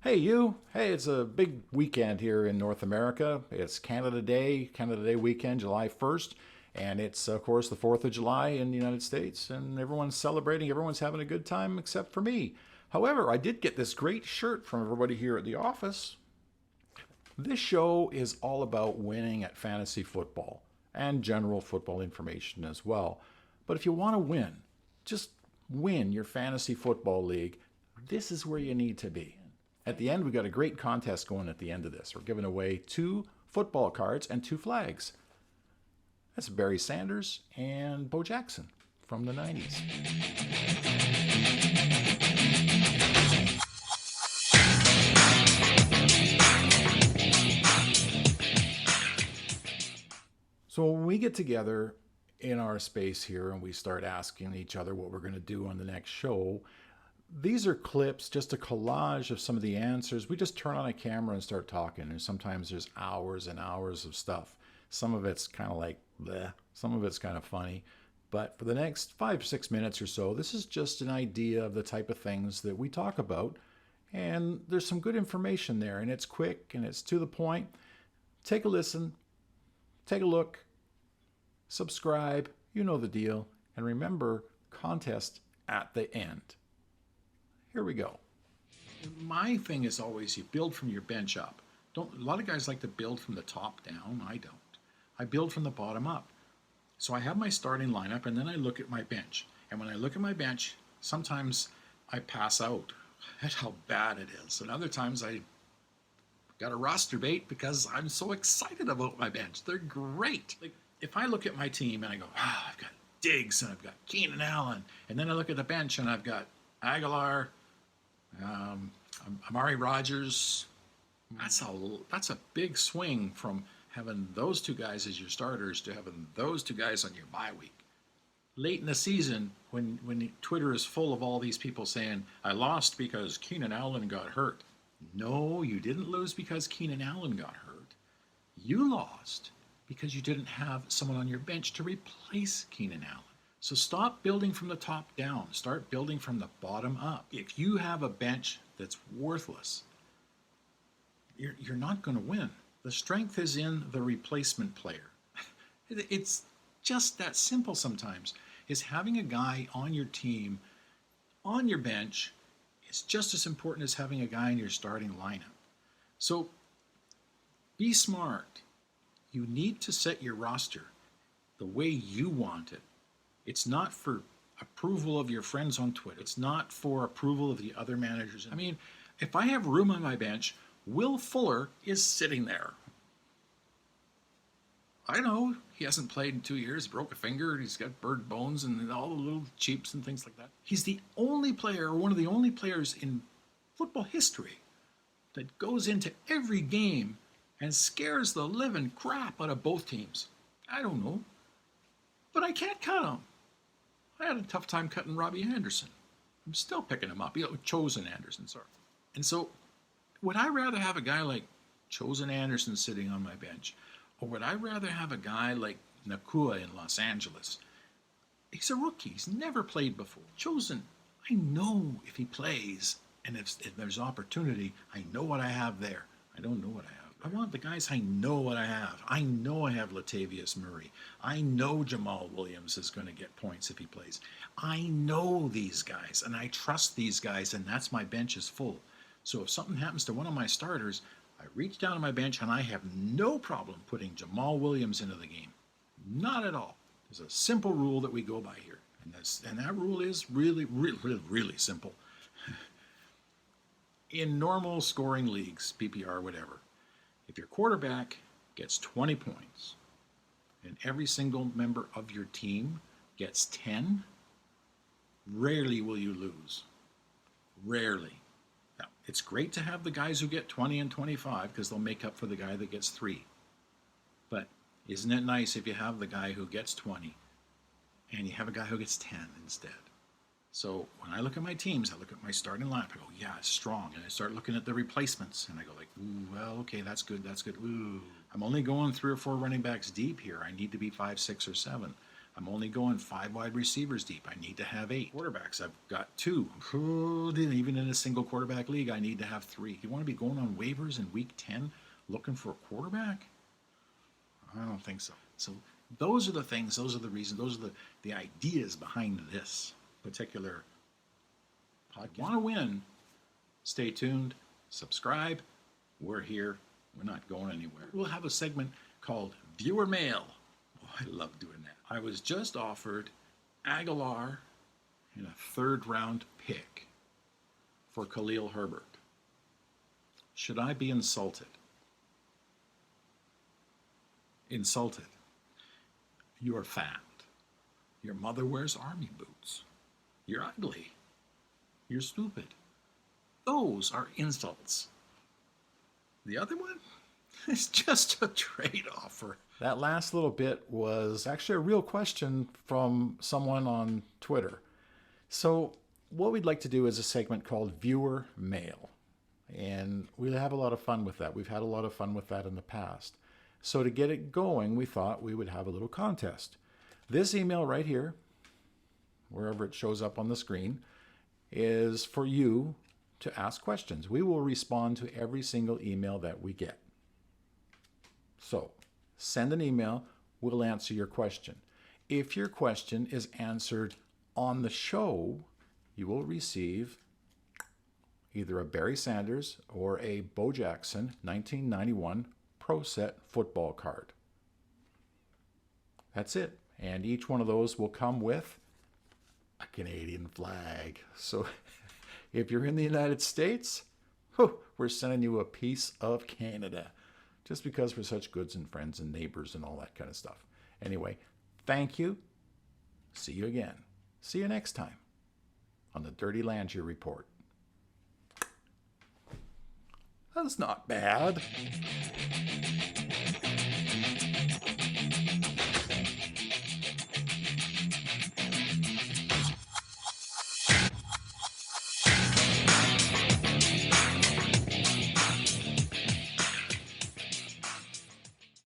Hey, you. Hey, it's a big weekend here in North America. It's Canada Day weekend, July 1st. And it's, of course, the 4th of July in the United States. And everyone's celebrating, everyone's having a good time except for me. However, I did get this great shirt from everybody here at the office. This show is all about winning at fantasy football and general football information as well. But if you want to win, just win your fantasy football league, this is where you need to be. At the end, we got a great contest going at the end of this. We're giving away 2 football cards and 2 flags. That's Barry Sanders and Bo Jackson from the 90s. So when we get together in our space here and we start asking each other what we're going to do on the next show, these are clips, just a collage of some of the answers. We just turn on a camera and start talking, and sometimes there's hours and hours of stuff. Some of it's kind of like bleh, some of it's kind of funny. But for the next 5 or 6 minutes or so, this is just an idea of the type of things that we talk about. And there's some good information there, and it's quick and it's to the point. Take a listen, take a look, subscribe, you know the deal. And remember, contest at the end. Here we go. My thing is always you build from your bench up. Don't a lot of guys like to build from the top down. I don't. I build from the bottom up. So I have my starting lineup and then I look at my bench. And when I look at my bench, sometimes I pass out at how bad it is. And other times I got a roster bait because I'm so excited about my bench. They're great. Like if I look at my team and I go, I've got Diggs and I've got Keenan Allen, and then I look at the bench and I've got Aguilar, Amari Rogers. That's a big swing from having those 2 guys as your starters to having those 2 guys on your bye week. Late in the season, when Twitter is full of all these people saying, I lost because Keenan Allen got hurt. No, you didn't lose because Keenan Allen got hurt. You lost because you didn't have someone on your bench to replace Keenan Allen. So stop building from the top down. Start building from the bottom up. If you have a bench that's worthless, you're not going to win. The strength is in the replacement player. It's just that simple sometimes. Is having a guy on your team, on your bench, is just as important as having a guy in your starting lineup. So be smart. You need to set your roster the way you want it. It's not for approval of your friends on Twitter. It's not for approval of the other managers. I mean, if I have room on my bench, Will Fuller is sitting there. I know he hasn't played in 2 years. He broke a finger. He's got bird bones and all the little cheeps and things like that. He's the only player, or one of the only players in football history that goes into every game and scares the living crap out of both teams. I don't know. But I can't cut him. I had a tough time cutting Robbie Anderson. I'm still picking him up. Chosen Anderson, sorry. And so, would I rather have a guy like Chosen Anderson sitting on my bench? Or would I rather have a guy like Nakua in Los Angeles? He's a rookie. He's never played before. Chosen, I know if he plays and if there's opportunity, I know what I have there. I don't know what I have. I want the guys I know what I have. I know I have Latavius Murray. I know Jamal Williams is going to get points if he plays. I know these guys, and I trust these guys, and that's my bench is full. So if something happens to one of my starters, I reach down to my bench, and I have no problem putting Jamal Williams into the game. Not at all. There's a simple rule that we go by here, and that rule is really, really, really, really simple. In normal scoring leagues, PPR, whatever, if your quarterback gets 20 points and every single member of your team gets 10, rarely will you lose. Rarely. Now, it's great to have the guys who get 20 and 25 because they'll make up for the guy that gets 3. But isn't it nice if you have the guy who gets 20 and you have a guy who gets 10 instead? So when I look at my teams, I look at my starting lineup, I go, yeah, it's strong. And I start looking at the replacements, and I go like, ooh, well, okay, that's good, that's good. Ooh, I'm only going 3 or 4 running backs deep here. I need to be 5, 6, or 7. I'm only going 5 wide receivers deep. I need to have 8 quarterbacks. I've got 2. Even in a single quarterback league, I need to have 3. You want to be going on waivers in week 10 looking for a quarterback? I don't think so. So those are the things, those are the reasons, those are the ideas behind this particular podcast. Want to win? Stay tuned, subscribe. We're here. We're not going anywhere. We'll have a segment called Viewer Mail. Oh, I love doing that. I was just offered Aguilar in a 3rd round pick for Khalil Herbert. Should I be insulted? Insulted. You are fat. Your mother wears army boots. You're ugly. You're stupid. Those are insults. The other one is just a trade offer. That last little bit was actually a real question from someone on Twitter. So what we'd like to do is a segment called Viewer Mail. And we'll have a lot of fun with that. We've had a lot of fun with that in the past. So to get it going, we thought we would have a little contest. This email right here, wherever it shows up on the screen, is for you to ask questions. We will respond to every single email that we get. So send an email, we'll answer your question. If your question is answered on the show, you will receive either a Barry Sanders or a Bo Jackson 1991 Pro Set football card. That's it. And each one of those will come with a Canadian flag. So if you're in the United States, we're sending you a piece of Canada. Just because we're such goods and friends and neighbors and all that kind of stuff. Anyway, thank you. See you again. See you next time on the Dirty Landry Report. That's not bad.